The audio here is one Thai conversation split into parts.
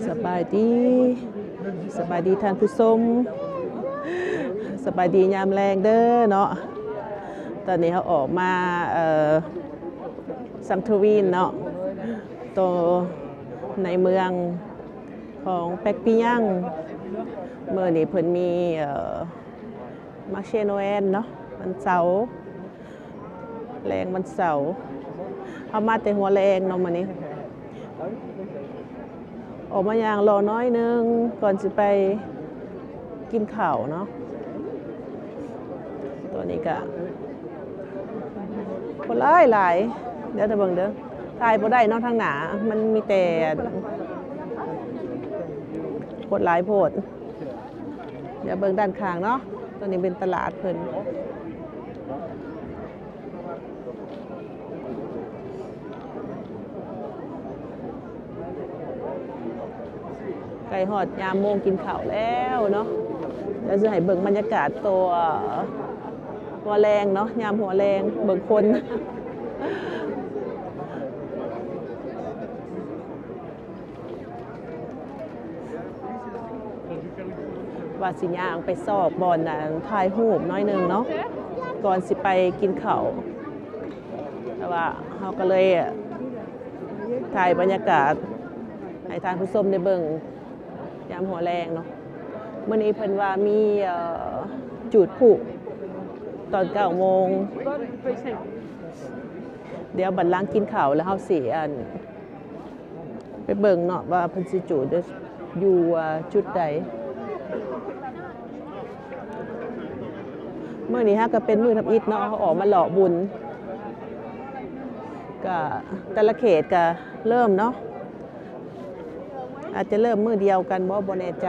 สบายดีสบายดีท่านผู้ชมสบายดียามแรงเด้อเนาะตอนนี้เขาออกมาซังทวีนเนาะตัวในเมืองของแปกปิยังเมื่อนี้เพิ่นมีมาร์เชโนเอนเนาะวันเสาร์แรงวันเสาร์เอามาแต่หัวแรงเนาะมื้อนี้ออกมาอย่างรอน้อยนึงก่อนจะไปกินข้าวเนาะตัวนี้ก็คนหลายเดี๋ยวจะเบิ่งเด้อถ่ายบ่ได้เนาะทางหนามันมีแต่คนหลายโพดเดี๋ยวเบิ่งด้านข้างเนาะตัวนี้เป็นตลาดเพิ่นไก่หอดยามโมงกินข้าวแล้วเนาะเดี๋ยวจะให้เบิ่งบรรยากาศตัวหัวแรงเนาะยามหัวแรงเบิ่งคนว่าสิย่างไปสอบบอลน่ะถ่ายรูปน้อยนึงเนาะก่อนสิไปกินข้าวแต่ว่าเราก็เลยถ่ายบรรยากาศให้ทานผู้ชมได้เบิ่งยามหัวแรงเนาะมื้อนี้เพิ่นว่ามีจุดพลุตอน9 โมงเดี๋ยวบัดหลังกินข้าวแล้วเฮาสิไปเบิ่งเนาะว่าเพิ่นสิจุดอยู่จุดใดมื้อนี้ฮะก็เป็นมื้อทับอิฐเนาะเขาออกมาหล่อบุญก็แต่ละเขตก็เริ่มเนาะอาจจะเริ่มมื้อเดียวกันบ่แน่ใจ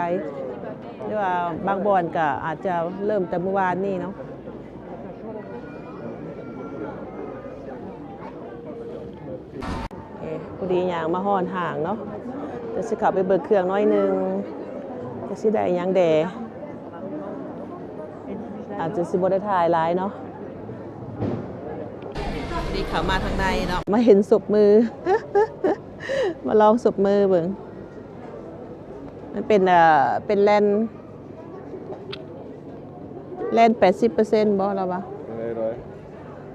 หรือว่าบางบ่อนก็อาจจะเริ่มแต่เมื่อวานนี้เนาะพอดีอย่างมาห่อนห่างเนาะจะสิขับไปเบิกเครื่องน้อยนึงจะสิได้ยังแดอาจจะสิบ่ได้ถ่ายหลายเนาะดีเข้ามาทางในเนาะมาเห็นศพมือ มาลองศพมือเบิ่งมันเป็นแลน 80% บ่แล้ววะเลย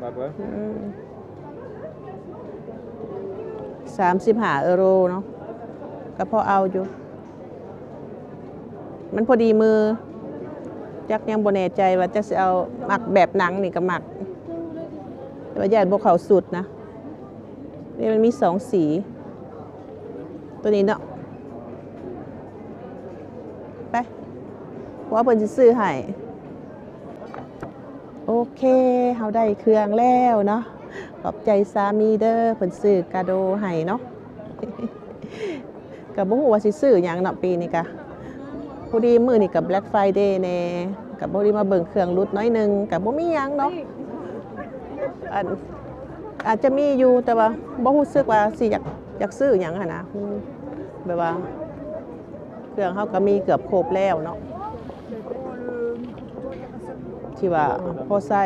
มากแล้ว€35เนาะก็พอเอาอยู่มันพอดีมือจักยังบ่แน่ใจว่าจะสิเอาหมักแบบหนังนี่ก็หมักแต่ว่าญาติบ่เข้าสุดนะนี่มันมี2สีตัวนี้เนาะไปเพราะว่าเพิ่นสิซื้อให้โอเคเฮาได้เครื่องแล้วเนาะขอบใจสามีเด้อเพิ่นซื้อกาโดให้เนาะก็บ่ฮู้ว่าสิซื้อหยังเนาะปีนี้ก็พอดีมื้อนี้ก็ Black Friday แน่ก็บ่ได้มาเบิ่งเครื่องรุดน้อยนึงก็บ่มีหยังเนาะอาจจะมีอยู่แต่ว่าบ่รู้สึกว่าสิอยากซื้อหยังหั่นนะแบบว่าเครื่องเฮาก็มีเกือบครบแล้วเนาะที่ว่าพอใส่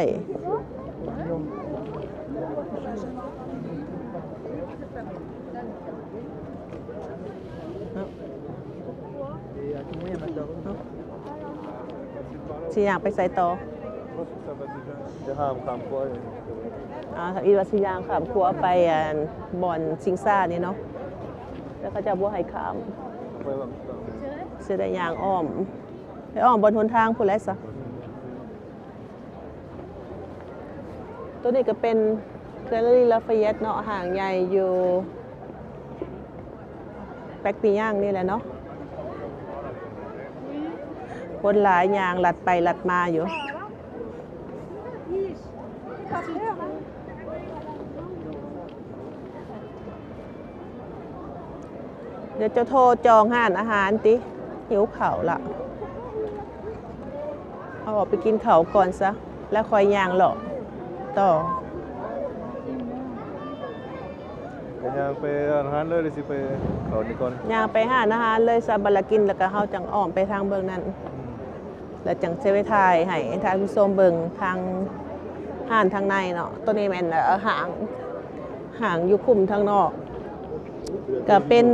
สิอยากไปใส่ต่อจะห้ามคำว่าอีวัดสิยางขามครัวไปบ่อนซิงซ่านี่เนาะแล้วก็จะบ่ให้ขามเสียดายยางอ้อมไปอ้อมบนหนทางพุ่นแหละซะตัวนี้ก็เป็นแกลเลอรี่ลาฟาเยตเนาะห่างใหญ่อยู่แปกปิยังนี่แหละเนาะคนหลายยางลัดไปลัดมาอยู่เดี๋ยวจะโทรจองห้านอาหารติหิวข้าวละเอาออกไปกินข้าวก่อนซะแล้วคอยยางหลอกต่อย่างไปอาหารเลยสิไปเขานี่ก่อนยางไปห้านอาหารเลยซะบัลกินแล้วก็เฮาจังอ้อมไปทางเบิ่งนั้นแล้วจังเซเวทายให้ทางผู้ชมเบิ่งทางห้านทางในเนาะตัวนี้แม่นห่างอยู่คุมทางนอกก็เป็น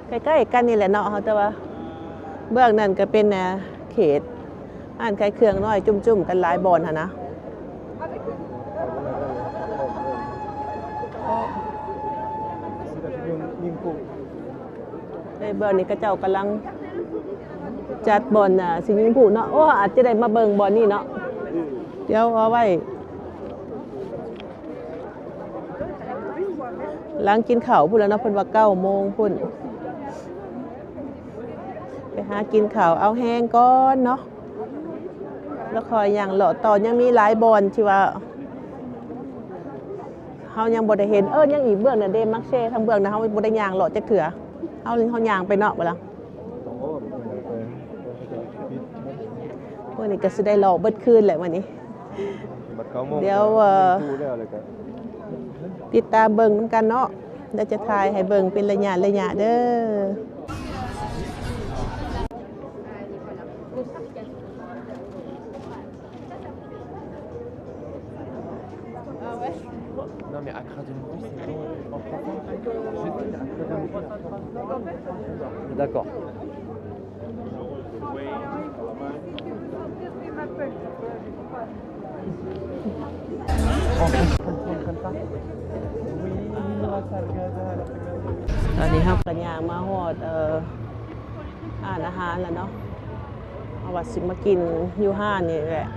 ใกล้ๆกันนี่แหละเนาะแต่ว่าเบื้องนั้นก็เป็นเขตอ่านขายเครื่องน้อยจุ่มๆกันหลายบอนหั่นนะยิงปุ๊บ ในเบื้องนี้ก็เจ้ากำลังจัดบอลสิยิงผู้เนาะโอ้อาจจะได้มาเบิ่งบอลนี่เนาะเดี๋ยวเอาไว้หลังกินข้าวพุ่นแล้วเนาะเพิ่นว่า9 โมงพุ่นไปหากินข้าวเอาแห้งก่อนเนาะแล้วคอยอย่างเลาะต่อยังมีหลายบอลที่ว่าเฮายังบ่ได้เห็นยังอีกเบื้องน่ะเดมักเช่ทางเบื้องน่ะเฮาบ่ได้ย่างเลาะจักเถื่อเฮาย่างไปเนาะบ่ล่ะวันนี้ก็สิได้เลาะเบิดคืนแหละวันนี้เดี๋ยวติดตามเบิ่งนำกันเนาะเดี๋ยวจะถ่ายให้เบิ่งเป็นระยะเด้อNon mais Accra de Montrouge c'est long en français. D'accord. Comme ça. Oui, la ตอนนี้เฮาก็ย่างมาฮอดอาหารแล้วเนาะเอาว่าสิมากินอยู่ห้านนี่แหละ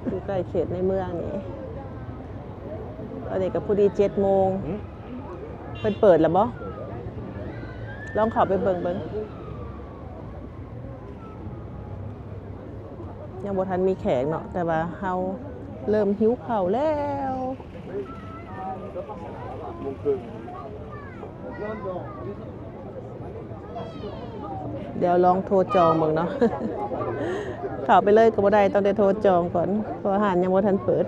อยู่ใกล้เขตในเมืองนี่ตอนนี้ก็พอดี7 โมงเพิ่นเปิดแล้วบ่ลองเข้าไปเบิ่งยังบ่ทันมีแขกเนาะแต่ว่าเฮาเริ่มหิวข้าวแล้วเดี๋ยวลองโทรจองเบิ่งเนาะ เข้าไปเลยก็บ่ได้ต้องได้โทรจองก่อนเพราะอาหารยังบ่ทันเปิด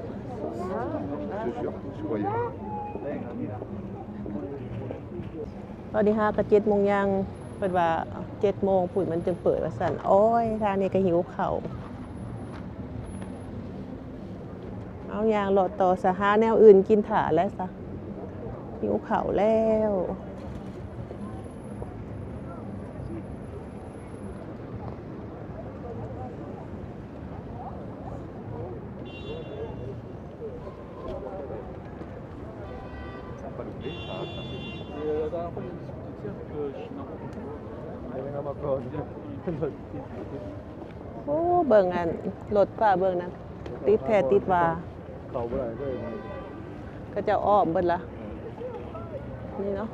ตอนนี้5ก็7 โมงยังเพิ่นว่า7 โมงพุ่นมันจึงเปิดว่าซั่นโอ้ยทางนี้ก็หิวข้าวเอาอย่างรอต่อสหาแนวอื่นกินถ่าแล้วซะหิวข้าวแล้วโอ้เบิ่งอันรถป้าเบิ่งนั้นติดแท้ติดว่าเขาบ่ได้ด้วย ก็จะอ้อมเบิดละนี่เนาะ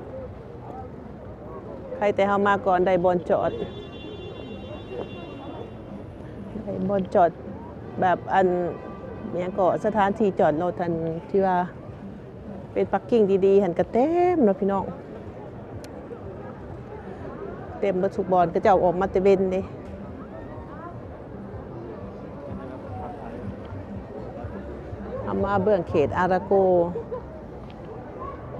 ใครแต่เฮามาก่อนได้บอนจอดได้บอนจอดแบบอันเนี่ยก็สถานที่จอดรถทันที่ว่าเป็นปักกิ้งดีๆหันกระเต็มเนาะพี่น้องเต็มเบิดทุกบอนก็จะเอาออกมาแต่เว้นเด้เอามาเบื้องเขตอาราโก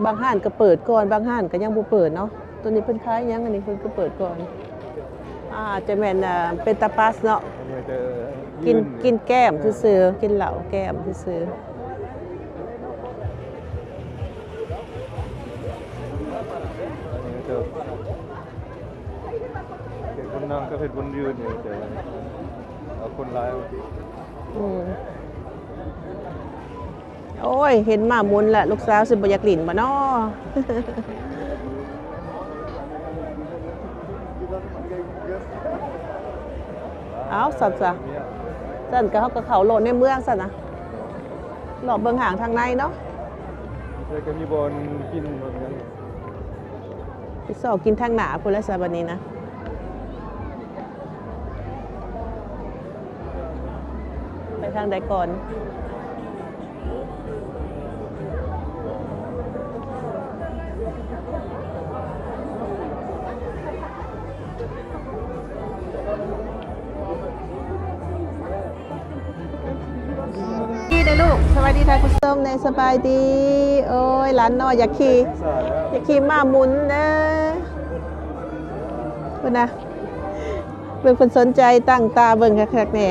บางห้านก็เปิดก่อนบางห้านก็ยังบ่เปิดเนาะตัวนี้เพิ่นขายยังอันนี้เพิ่นก็เปิดก่อนจะแม่นเป็นตาปัสเนาะกินแก้มซื่อๆกินเหล้าแก้มซื่อคนนั่งก็เป็นคนยืนอยู่แต่เอาคนร้ายโอ้ยเห็นหมามุนแหละลูกสาวสิบ่อยากลิ้นบ่น้อเอาสัตว์ซะสั่นก็เขาก็เขาโลดในเมืองซะนะหลอกเบิ่งห่างทางในเนาะแต่ก็มีบอลกินเหมือนกันไปสอบกินทางหนาพุ่นแล้วซะบัดนี้นะไปทางใดก่อนดีนะลูกสวัสดีท่านผู้ชมในสบายดีโอ้ยหลานน้อยอยากขี่ม้าหมุนนะเพิ่นนะเบิ่งเพิ่นสนใจตั้งตาเบิ่งคักๆแหน่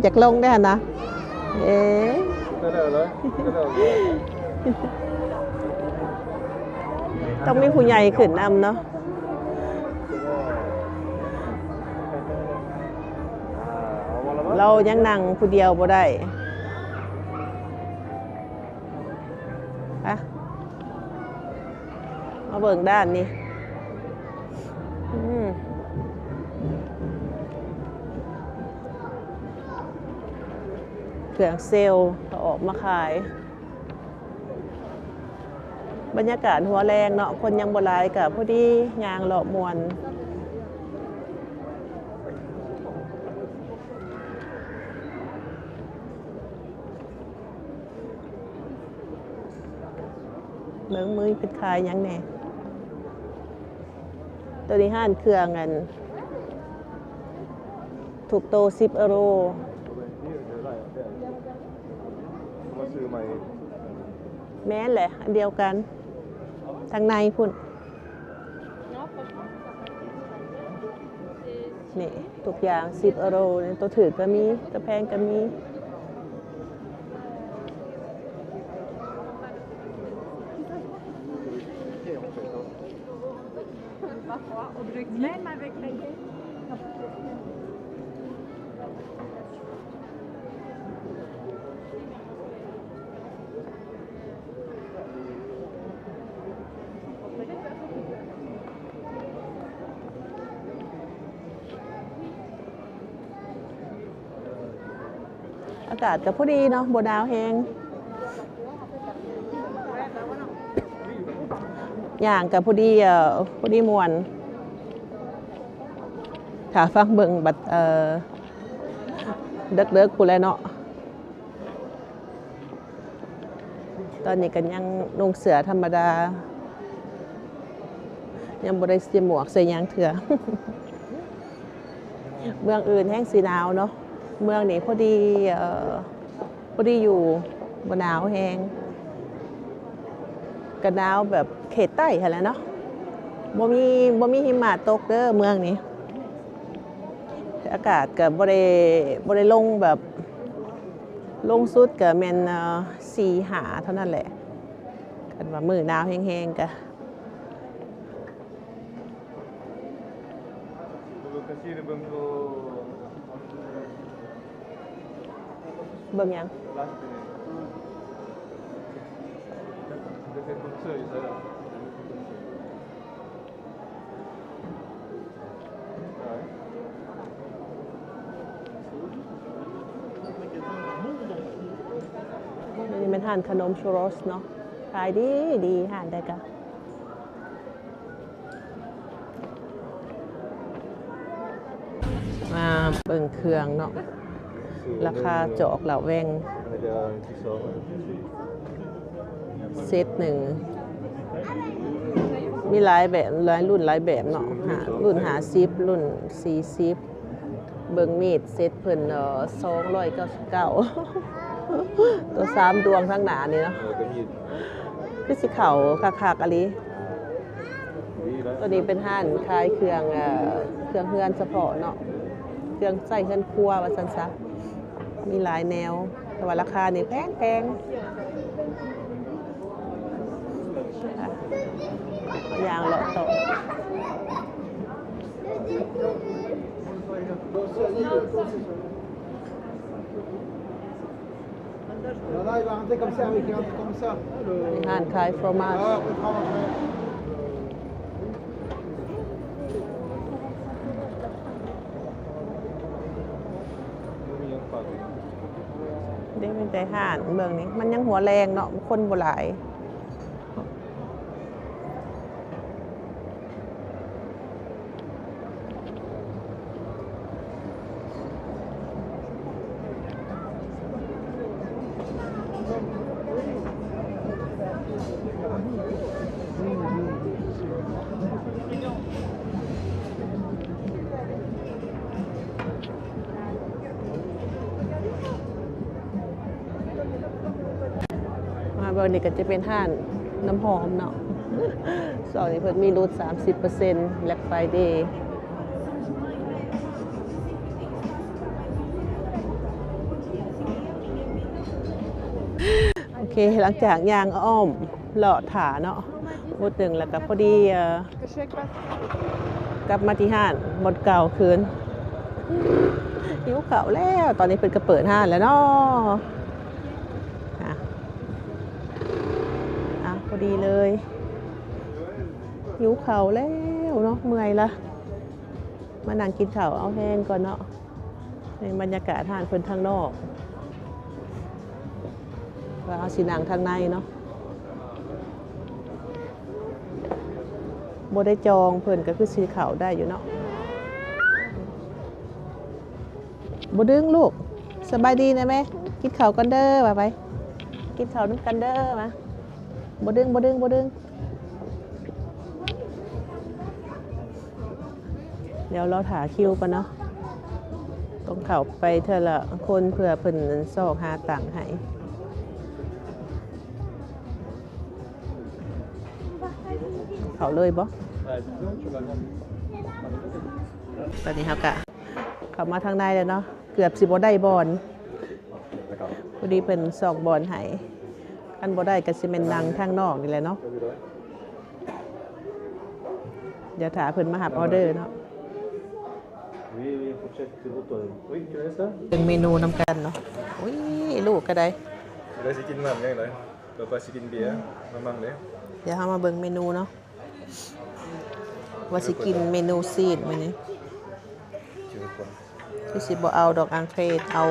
อยากลงได้หั่นนะก็ได้เลย ต้องมีผู้ใหญ่ขึ้นนำเนาะเรายังนั่งผู้เดียวบ่ได้อะมาเบิ่งด้านนี้เครื่องเซลล์เขาออกมาขายบรรยากาศหัวแรงเนาะคนยังบ่หลายกับพอดียางเลาะมวนเบิ่งมือเป็นขายยังแน่ตัวนี้ห้านเครื่องกันถูกโต€10มาซื้อใหม่ แม้นแหละอันเดียวกันทางในพุ่นนี่ทุกอย่าง€10เนี่ยตัวถือก็มีตัวแพงก็มีอากาศก็พอดีเนาะบ่หนาวแฮงอย่างกับพอดีม่วนถ้าฟังเบิ่งบัดเด็กๆพู้นแหละเนาะตอนนี้ก็ยังนุ่งเสื้อธรรมดายังบ่ได้ใส่หมวกใส่หยังเถื่อ เมืองอื่นแห้งสีหนาวเนาะเมืองนี้พอดีอยู่บ่หนาวแฮงก็หนาวแบบเขตใต้หั่นแหละเนาะบ่มีหิมะตกเด้อเมืองนี้อากาศก็บ่ได้ลงแบบลงสุดก็แม่น4-5เท่านั้นแหละคันว่ามื้อหนาวแห้งๆก็เบิ่งหยังนี่เป็นห่านขนมชูโรสเนาะขายดีห่านได้กะมาเบิ่งเครื่องเนาะราคาจอกเหล่าแวงเซตหนึ่งมีหลายแบบหลายรุ่นหลายแบบเนาะรุ่น50รุ่น40เบิ่งมีดเซตเพิ่น299ตัว3ดวงทั้งหนานี่เนาะคือสิเขาคักๆอะลิตัวนี้เป็นห้านขายเครื่องเฮือนเฉพาะเนาะเครื่องใส่เฮือนครัวว่าซั่นซะมีหลายแนวแต่ว่าราคานี่แพงอย่างเลาะต่ออาหารขายฟรอมาจเด็กเป็นใจห่านเมืองนี้มันยังหัวแรงเนาะคนโบราณมาเบอร์นี้ก็จะเป็นห้านน้ำหอมเนาะสองนี้เพิ่นมีลด 30% Black Friday โอเคหลังจากยางอ้อมเลาะถาเนาะ พูดถึงแล้วก็พอดีกลับมาที่ห้านหมดเก่าคืนหิวข้าวแล้วตอนนี้เพิ่นก็เปิดห้านแล้วเนาะพอดีเลยหิวข้าวแล้วเนาะเมื่อยละมานั่งกินข้าวเอาแห้งก่อนเนาะในบรรยากาศห้านเพิ่นทางนอกว่าเอาสินั่งทางในเนาะบ่ได้จองเพิ่นก็คือซื้อข้าวได้อยู่เนาะบ่ดึงลูกสบายดีนะแม่กินข้าวกันเด้อว่าไปกินข้าวน้ำกันเด้อมาบ่ดึงเดี๋ยวเราถาคิวกันเนาะต้องเข้าไปเท่าละคนเพื่อเพิ่นซอกหาต่างค์ให้เข้าเลยบ่ตอนนี้เฮากะเข้ามาทางในแล้วเนาะเกือบสิบ่ได้บอลพอดีเพิ่นซอกบอลให้อันบ่ได้ก็สิแม่นนั่งทางนอกนี่แหละเนาะเดี๋ยวถาเพิ่นมาหับออเดอร์เนาะเป็นเมนูนำกันเนาะอุ้ยลูกก็ได้ ได้สิกินน้ำยังไงเราไปสิกินเบียร์มามั่งเลย เดี๋ยวเรามาเบิ่งเมนูเนาะว่าสิกินเมนูซีดมื้อนี้คือสิบ่เอาดอกอังเทรดเอา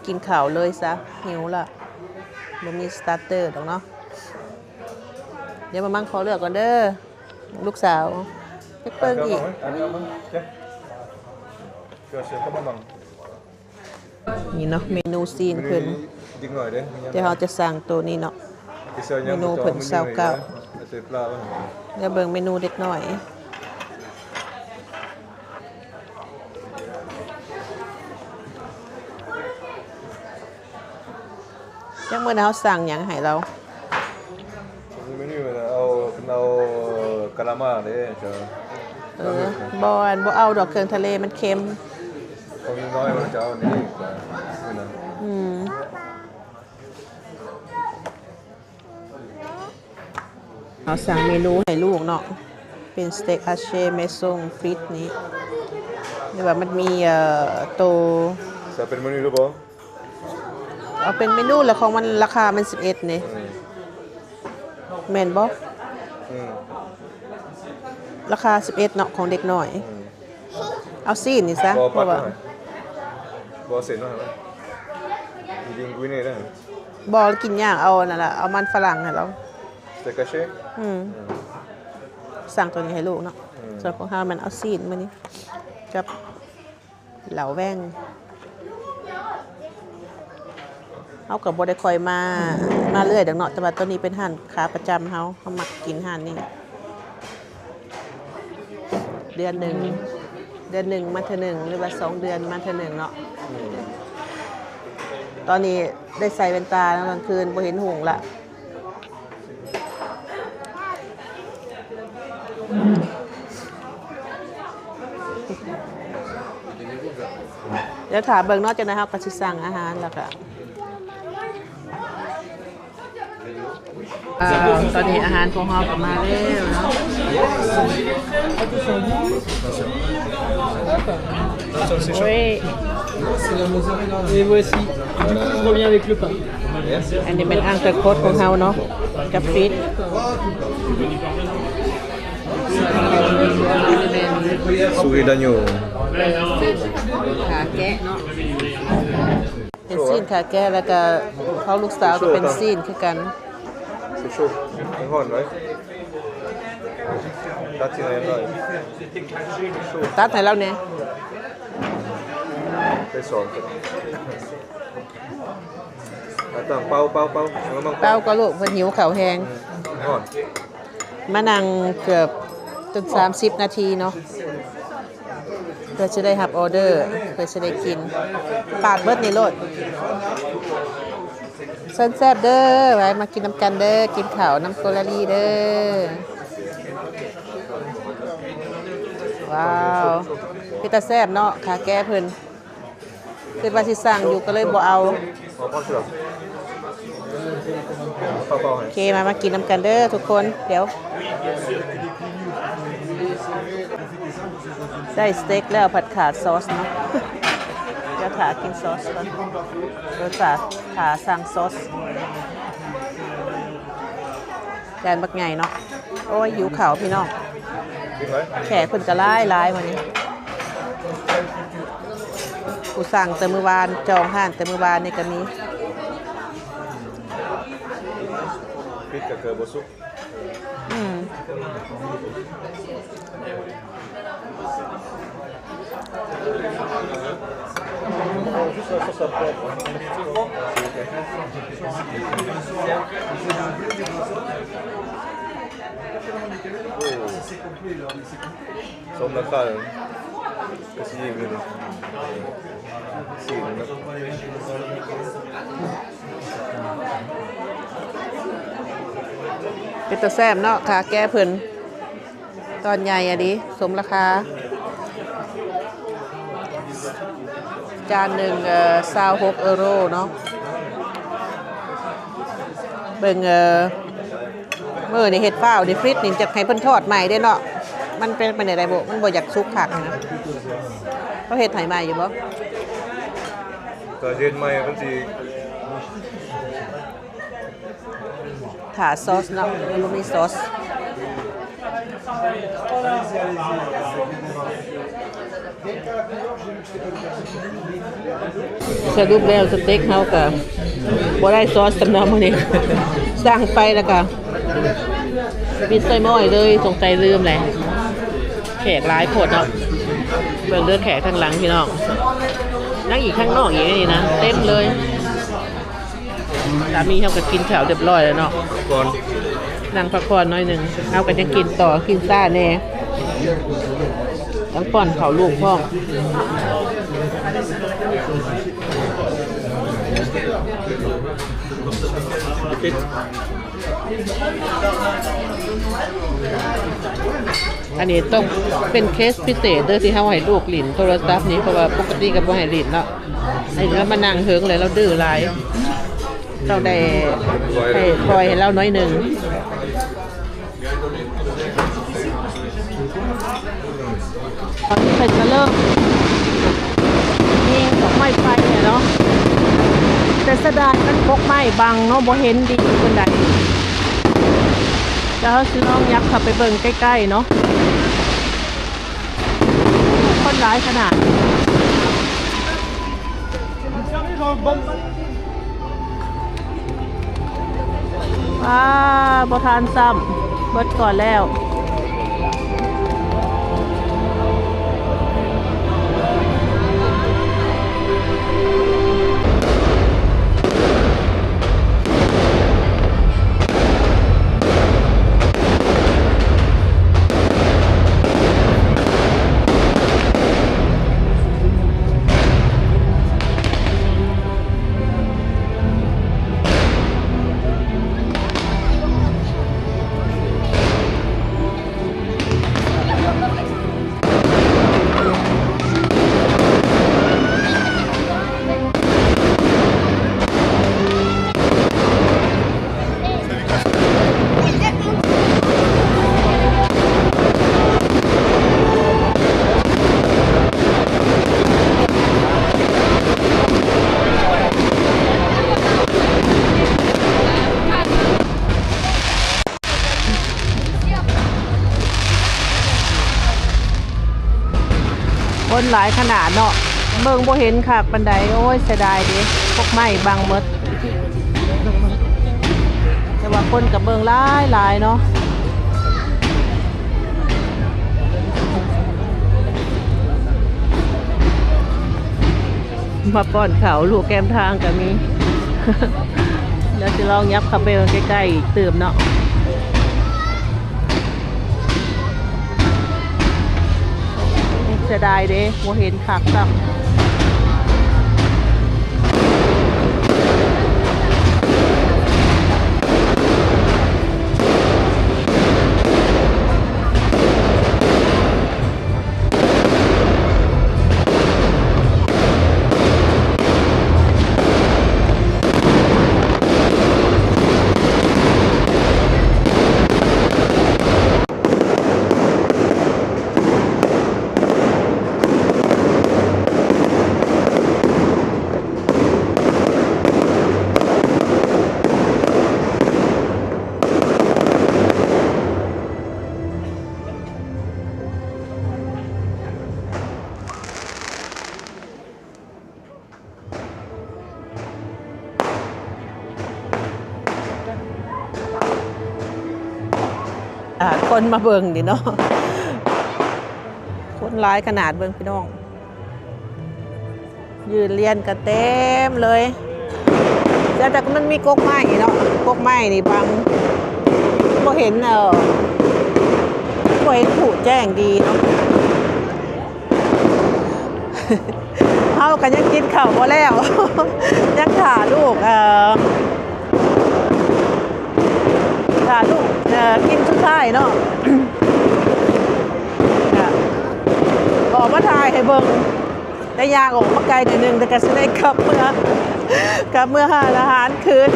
กินข้าวเลยซะหิวละบ่มีสตาร์เตอร์ดอกเนาะเดี๋ยวมามั่งขอเลือกก่อนเด้อลูกสาวไปเปิ้งอีกนี่เนาะเมนูซีนเพิ่นเดี๋ยวเราจะสั่งตัวนี้เนาะเมนูเพิ่น29เดี๋ยวเบิ่งเมนูเด็กน้อยจังมื้อนี้เฮาสั่งหยังให้เราเมนูเอากะละมาเด้จ้ะบ่เอาดอกเครื่องทะเลมันเค็มคนน้อยมันจะเอานี่เอาสั่งเมนูให้ลูกเนาะเป็นสเต็กอาเช่เมซงฟริตนี้เดี๋ยวมันมีตัวจะเป็นเมนูหรือเปล่าเอาเป็นเมนูแล้วของมันราคามัน11นี่แม่นบ่ราคา11เนาะของเด็กน้อยเอาซีนนี่ซะเพราะว่าบ่เสร็จเนาะยิงกุ้ยนี่ได้บ่กินย่างเอานั่นล่ะเอามันฝรั่งให้เราสเต็กอาเช่สั่งตัวนี้ให้ลูกเนาะส่วนของเฮามันเอาซีนมื้อนี้กับเหลาแว่งเฮาก็บ่ได้ค่อยมาเรื่อยดอกเนาะแต่ว่าตัวนี้เป็นร้านค้าประจำเฮามักกินร้านนี้เดือนหนึ่งมาเทื่อหนึ่งหรือว่า2เดือนมาเทื่อหนึ่งเนาะตอนนี้ได้ใส่แว่นตาแล้วกลางคืนบ่เห็นหงละเดี๋ยวถามเบิ่งนอกจากนั้นเฮาก็สิสั่งอาหารแล้วก็ตอนนี้อาหารของเฮาก็มาแล้วเนาะOui. Et voici, du coup je reviens avec le pain. อันนี้เป็นอังเตอร์โคตของเฮาเนาะกับฟิตสุริดันโยขาแกะเนาะเป็นซีนขาแกะแล้วก็เขาลูกสาวก็เป็นซีนคือกันชุบห่อนไว้ตัดที่ไหนเลยตัดให้เราเนี่ยไปสอนต่างเป่าก็ลูกเพิ่นหิวข้าวแห้งห่อนมานั่งเกือบจน30นาทีเนาะเพื่อจะได้รับออเดอร์เพื่อจะได้กินปาดเบิดนี่โลดแซ่บเด้อไว้มากินน้ำกันเด้อกินข้าวน้ำโกลาลีเด้อว้าวพี่ตาแซ่บเนาะขาแก้เพิ่นคือว่าสิสั่งอยู่ก็เลยบ่เอาพ่อเสือ ข้าวเปล่า โอเคมากินน้ำกันเด้อทุกคนเดี๋ยวได้สเต็กแล้วผัดขาดซอสเนาะ เดี๋ยวขากินซอสก่อนเดี๋ยวขาสั่งซอสแกนบักไงเนาะโอ้ยหิวข่าวพี่น้อง กินไหม แขกคนจะไล่วันนี้กูสั่งแต่มือวานจองห้านแต่มือวานนี่ก็มี พริกกับเกลือบุซุก อืมสมราคาก็สิยิงเลยสี่นะ เป็นตัวแซมเนาะค่ะแก้เพิ่นตอนใหญ่อะดิสมราคาจานหนึ่ง26 €เนาะเบิ่งมื้อนี่เฮ็ดฟ้าวดิฟริตนี่จะให้เพิ่นทอดใหม่ได้เนาะมันเป็นไปได้บ่มันบ่อยากสุกคักนะเขาเฮ็ดให้ใหม่อยู่บ่ ก็เย็นใหม่มันสิ ถาซอสเนาะมันบ่มีซอสสรุปแล้วสเต็กเฮาก็บ่ได้ซอสสำหรับมื้อนี้ สั่งไปแล้วก็ปิดใส่หม้อเลยสงสัยลืมแหละแขกหลายโพดเนาะเบิ่งเลือดแขกทางหลังพี่น้องนั่งอีกข้างนอกอีกนี่นะเต็มเลยสามีเขาก็กินข้าวเรียบร้อยแล้วเนาะ ก่อน นั่งพักผ่อนหน่อยหนึ่งเอาก็จะกินต่อกินซ่าแน่ต้องป้อนเขาลูกพ่ออันนี้ต้องเป็นเคสพิเศษเด้อที่เขาให้ลูกหลินโทรศัพท์นี้เพราะว่าปกติกับบ่ให้หลินเนาะไอ้เรามานั่งเฮิงเลยเราดื้อหลายเราได้ให้ปล่อยให้เราน้อยหนึ่งตอนนี้เพิ่นก็เริ่มยิงดอกไม้ไฟเนี่ยเนาะแต่สะดานมันพกไม้บังเนาะบ่เห็นดีคนใดแล้วเขาซื้อน้องยักษ์ขับไปเบิ่งใกล้ๆเนาะคนร้ายขนาดบ่ทานซ้ำเบิดก่อนแล้วคนหลายขนาดเนาะเบิ่งบ่เห็นคักปานใดโอ้ยเสียดายเดิพวกไม้บังหมดแต่ว่าคนกับเบิ่งหลายเนาะมาป้อนเขาลูกแก้มทางก็มี แล้วจะลองยับเข้าไปใกล้ๆอีกเติมเนาะเสียดายเด้บ่เห็นคักซ้ำ คนมาเบิ่งดิเนาะคนร้ายขนาดเบิ่งพี่น้องยืนเรียนกันเต็มเลยแต่มันมีกกไม้เนาะกกไม้นี่บางบ่เห็นบ่เห็นผู้แจ้งดีเนาะ เฮากันยังกินข้าวบ่แล้ว ยังถ่าลูกกินสุดท้ายเนาะ ออกมาถ่ายให้เบิ่งได้ยางออกมาไกลหน่อยนึงแต่ก็สิได้กลับเมื่อหาอาหารคืน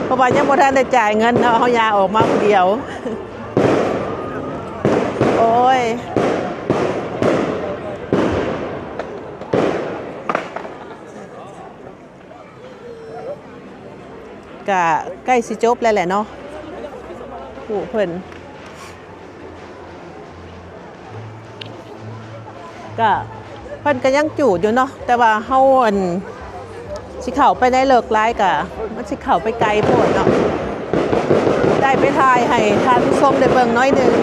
เพราะว่ายังบ่ทันได้จ่ายเงินเนาะเฮายางออกมาคนเดียว โอ้ยกะใกล้สิจบแล้วแหละเนาะผู้เพิ่นก็เพิ่นก็ยังจูดอยู่เนาะแต่ว่าเฮาสิเข้าไปได้เลิกไลฟ์กะมันสิเข้าไปไกลโพดเนาะได้ไปถ่ายให้ท่านผู้ชมได้เบิ่งน้อยหนึง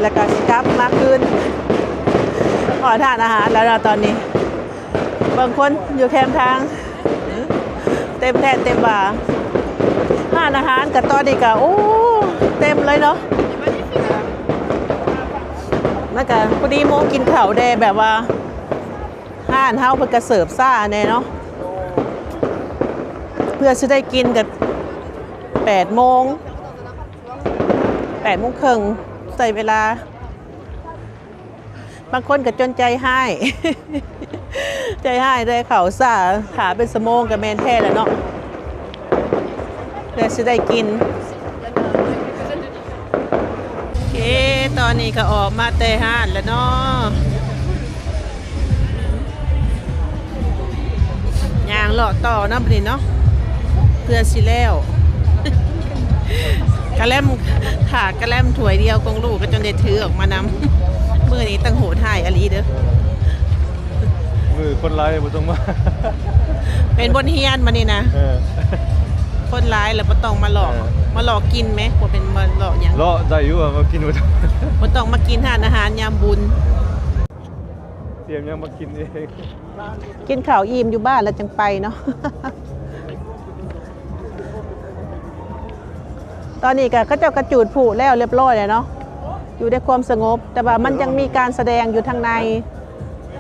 แล้วก็สิกลับมาคืนขอทานอาหารแล้วนะตอนนี้บางคนอยู่แคมป์ทางเต็มแท่นเต็มบ่าร้านอาหารกับตอนนี้ก็โอ้เต็มเลยเนาะแล้วก็พอดีโมกินข้าวแดแบบว่าห้านเฮาเพิ่นก็เสิร์ฟซ่าแน่เนาะเพื่อจะได้กินกับ8 โมงครึ่งใส่เวลาบางคนก็จนใจให้ ใจให้ได้ข้าวซ่าหาเป็นสมงกับแมนแท้แล้วเนาะเพื่อจะได้กินโอเคตอนนี้ก็ออกมาแต่ห้านแล้วเนาะย่างเลาะต่อน้ำปนิเนาะเพื่อสิแล้วกระแลมถากกระแลมถ้วยเดียวกงลูกก็จนได้ถือออกมานำมือนี้ตั้งโหถ่ายอลีเด้อมือคนร้ายบ่ต้องมา เป็นบนเฮียนมานี่นะคนร้ายแล้วบ่ต้องมาหลอกกินไหมบ่เป็นมาหลอกหยังเลาะได้อยู่มากินบ่ต้อง บ่ต้องมากินอาหารยามบุญเตรียมยังมากินเองกินข้าวอิ่มอยู่บ้านแล้วจังไปเนาะ ตอนนี้ก็เขาเจ้ากระจูดผูแล้วเรียบร้อยเลยเนาะอยู่ในความสงบแต่ว่ามันยังมีการแสดงอยู่ทางใน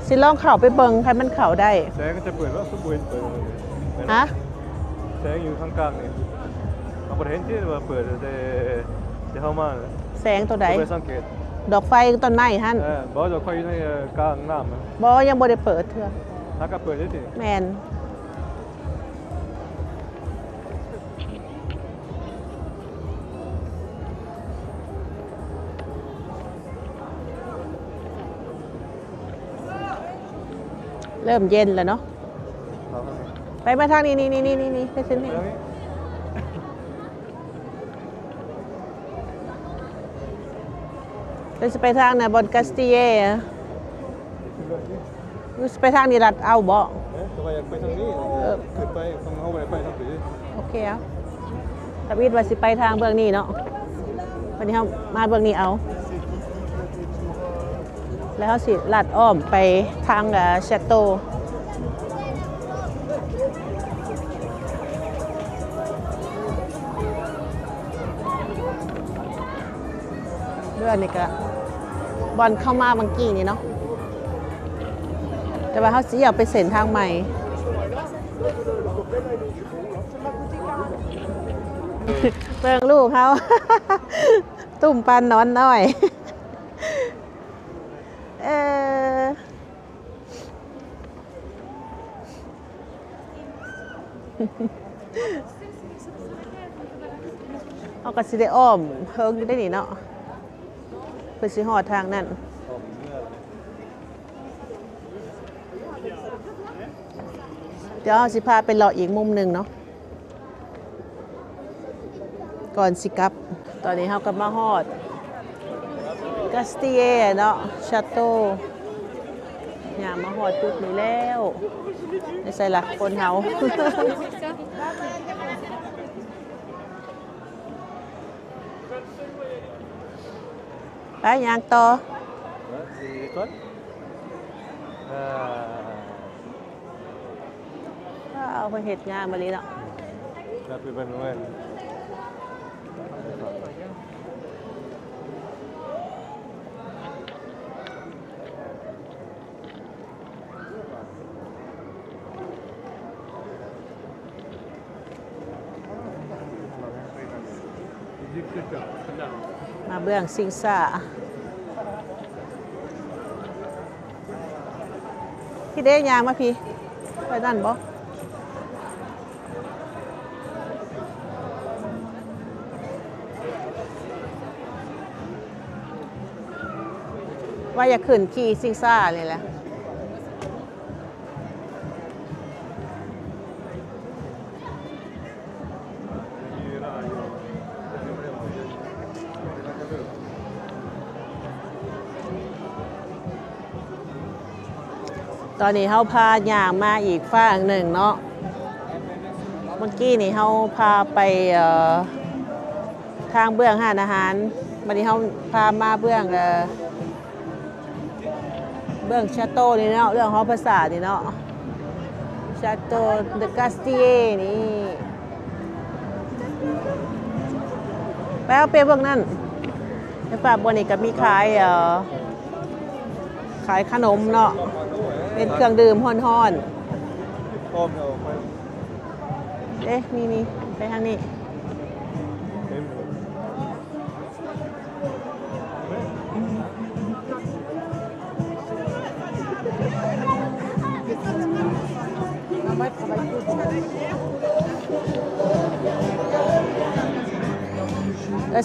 สิลองเข้าไปเบิ่งให้มันเข้าได้แสงก็จะเปิดว่าสบู่เปิดฮะแสงอยู่ข้างกลางนี่เอาบ่เห็นที่ว่าเปิดแต่เข้ามาแสงตัวใดไปสังเกตดอกไฟต้นไม้หั่นบ่ดอกไฟอยู่ในกลางน้ำบ่ยังบ่ได้เปิดเทื่อถ้าก็เปิดได้สิแม่นเริ่มเย็นแล้วเนาะไปมาทางนี้นี่ไปเส้นนี้เราจะไปทางนะบอนกัสติเย่ไปทางนี้รัดเอาบ่ไปทางนี้ขึ้นไปทางเฮาไปทางนี้โอเคเอาตะวิดว่าสิไปทางเบื้องนี้เนาะวันนี้เฮามาเบื้องนี้เอาแล้วเขาสิลัดอ้อมไปทางแชตโตเรื่องนี้ก็บอลเข้ามาบางกี้นี่เนาะแต่ว่าเขาสิเอาไปเส้นทางใหม่เบิ่งลูกเขา ตุ่มปันนอนน้อยเอากระสิได้อ้อมเฮิงอยู่ได้นี่เนาะเพื่อสิหอดทางนั่นเดี๋ยวสิพาไปรออีกมุมหนึ่งเนาะก่อนสิกลับตอนนี้เขากลับมาฮอดกัสติเย่เนาะชาโต้อย่ามาหอดจุดนี้แล้วไม่ใช่ละคนเฮา เ ยางต่อ C'est étoile. เอาไปเฮ็ดงานมาเลยเนาะ La plus belle Noël. มาเบื้องสิงซ่าพี่เด้ยางมาพี่ไปนั่นบ่ว่าอย่าขึ้นขี่สิงซ่าเลยแหละตอนนี้เขาพาย่างมาอีกฝั่งหนึ่งเนาะเมื่อกี้นี่เขาพาไปทางเบื้องห้านอาหารวันนี้เขาพามาเบื้องชาโต้นี่เนาะเรื่องฮอภาษานี่เนาะชาโต้เดอะกาสติเยนี่ไปเอาไปเบื้องนั่นในฝากบนนี้ก็มีขายขนมเนาะเป็นเครื่องดื่มฮ้อนๆเอ๊ะมีไปทางนี้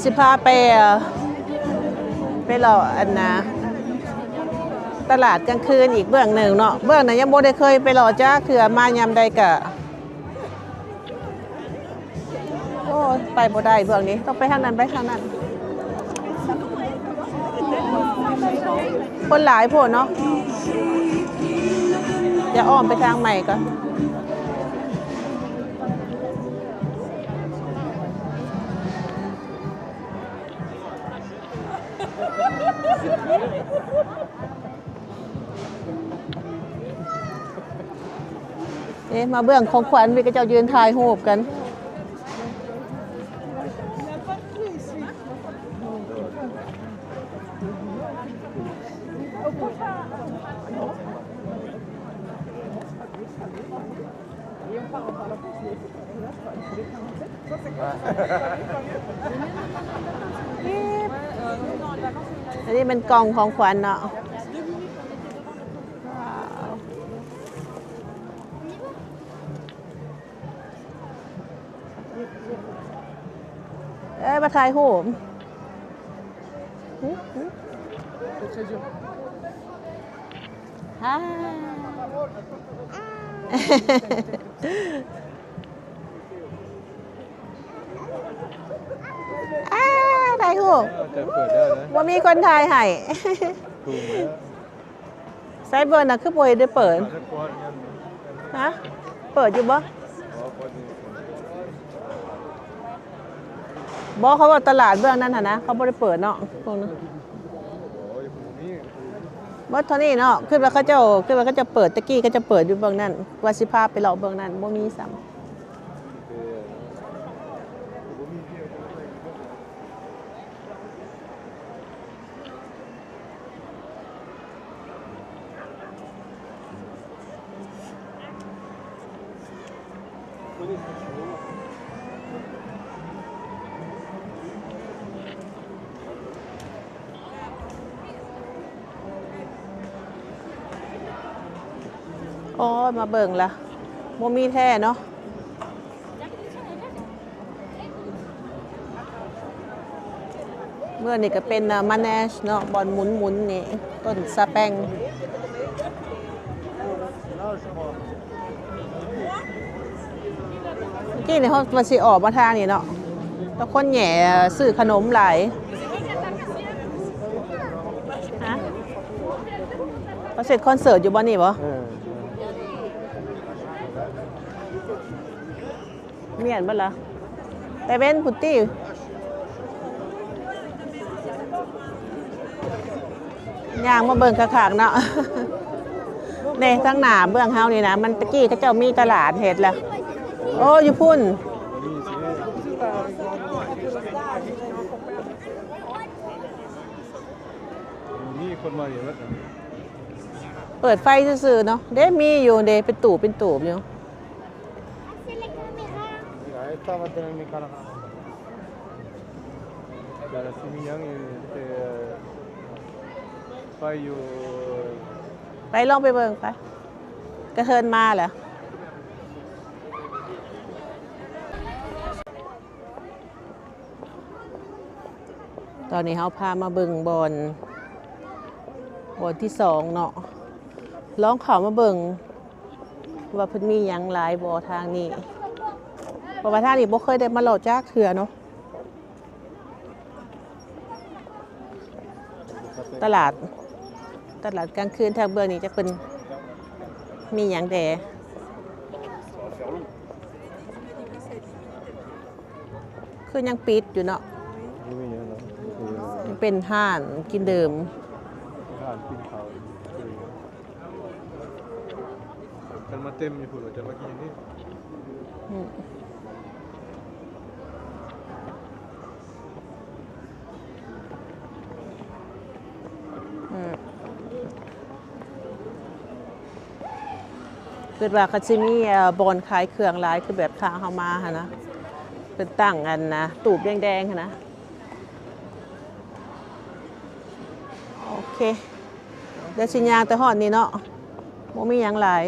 สิพาไปหล่ออันนะตลาดกลางคืนอีกเบื้องหนึ่งเนาะเบื้องนั้นยังบ่ได้เคยไปหล่อจ้าเถื่อมายามใดกะโอ้ไปบ่ได้เบื้องนี้ต้องไปทางนั้นไปทางนั้นคนหลายโพดเนาะอย่าอ้อมไปทางใหม่ก่อนมาเบื้องของขวัญวิกเจ้ายืนถ่ายรูปกันอันนี้เป็นกล่องของขวัญเนาะมาถ่ายรูปฮ่าถ่ายรูปว่ามีคนถ่ายให้ไซเบอร์น่ะคือบ่ได้เปิดฮะเปิดอยู่บ่บอกเขาว่าตลาดเบื้องนั้นนะเขาไม่ได้เปิดเนาะพวกนั้นบอสเท่านี้เนาะขึ้นมาเขาจะเปิดตะกี้ก็จะเปิดอยู่เบื้องนั้นวาสิภาไปเลาะเบื้องนั้นบ่มีซ้ำโอ้มาเบิ่งละโมมีแท้เนาะเมื่อนี่ก็เป็นมาแนชเนาะบอลหมุนนี่ต้นสะแปงเมื่อกี้นี่เขามาสิออกมาทางนี่เนาะแล้วคนแหน่ซื้อขนมหลายฮะเขาเสร็จคอนเสิร์ตอยู่บ้านนี่ปะเมียนบ้านละไปเว้นพุตตี้ ย่างมาเบิ่งขากๆเนาะ ในทั้งหน้าเบื้องเฮานี่นะมันตะกี้เขาเจ้ามีตลาดเห็ดแล้วโอ้อยู่พุ่นนี่คนมาอยู่แล้ว เปิดไฟซื่อๆเนาะเด้มีอยู่เด้เป็นตูบอยู่ Estaba teniendo mi cara. Ya la semillan y payo. ไปลองไปเบิ่งไปกระเทินมาเหรอตอนนี้เขาพามาเบิ่งบอลที่สองเนาะลองเขามาเบิ่งว่าเพิ่นมีหยังหลายบ่ทางนี้เพราะว่าทางนี้บ่เคยได้มาโหลดจากเถื่อเนาะตลาดกลางคืนทางเบื้องนี้จะเป็นมีหยังแดคือยังปิดอยู่เนาะยังเป็นห้านกินเดิมกันมาเต็มอยู่พุ่นจะมากินนี่คือว่าเขาจะมีบอนขายเครื่องหลายคือแบบทางเฮามาค่ะนะเป็นตั้งกันนะตูบแดงๆค่ะนะโอเคเดี๋ยวสิยางแต่ฮอดนี่เนาะบ่มีหยังหลาย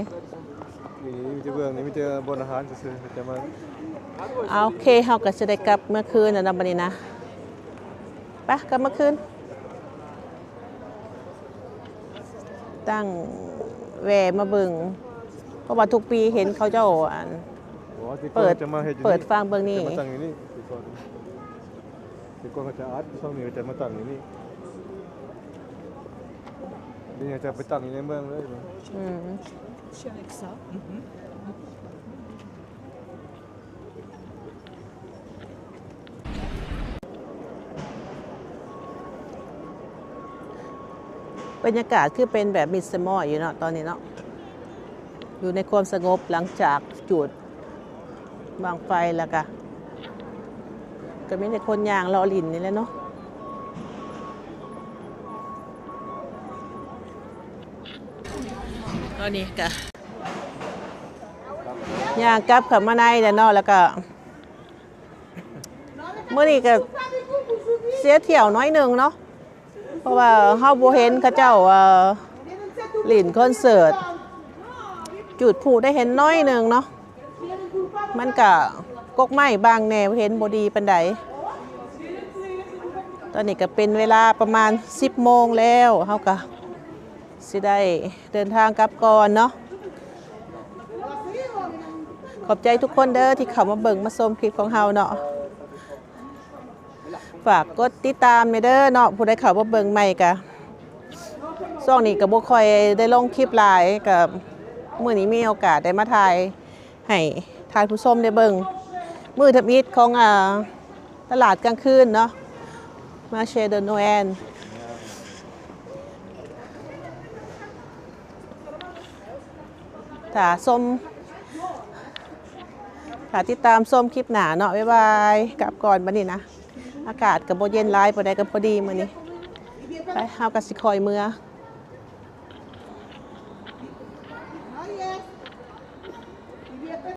นี่มีแต่เบื้องนี่มีแต่บนอาหารซื่อๆจะมา เอาโอเคเฮาก็จะได้กลับเมื่อคืนนะบัดนี้นะไปกลับเมื่อคืนตั้งแวมาเบิ่งเพราะว่าทุกปีเห็นเขาเจ้าอันเปิดฟังเบิ่งนี่มาตั้งอยู่นี่ก่อนเขาจะอัดช่องนี้จะมาตั้งอยู่นี่นี่จะไปตั้งอยู่ในเมืองเลยบรรยากาศคือเป็นแบบมิดสมออยู่เนาะตอนนี้เนาะอยู่ในความสงบหลังจากจุดบางไฟแล้วก็มีแต่คนย่างรอลินนี่แหละเนาะตอนนี้ก็ย่างกลับเข้ามาในแล้วเนาะแล้วก็เมื่อนี้ก็เสียเที่ยวน้อยหนึ่งเนาะเพราะว่าเฮาบ่เห็นเขาเจ้าหลินคอนเสิร์ตจุดผูได้เห็นน้อยหนึ่งเนาะมันก็กกไม้บางแนวเห็นบ่ดีปานใดตอนนี้ก็เป็นเวลาประมาณ10 โมงแล้วเฮาก็สิได้เดินทางกลับก่อนเนาะขอบใจทุกคนเด้อที่เข้ามาเบิ่งมาชมคลิปของเฮาเนาะฝากกดติดตามเด้อเนาะผู้ใดเข้ามาเบิ่งใหม่ก็ช่วงนี้ก็บ่ค่อยได้ลงคลิปหลายก็มื้อนี้มีโอกาสได้มาถ่ายให้ทานผู้ชมได้เบิ่งมื้อทำอิฐของตลาดกลางคืนเนาะมาเชเดโนแอนถ้าติดตามชมคลิปหน้าเนาะบ๊ายบายกลับก่อนบัดนี้นะอากาศก็บ่เย็นหลายปานใดก็พอดีมื้อนี้ไปเฮาก็สิคอยเมื่อ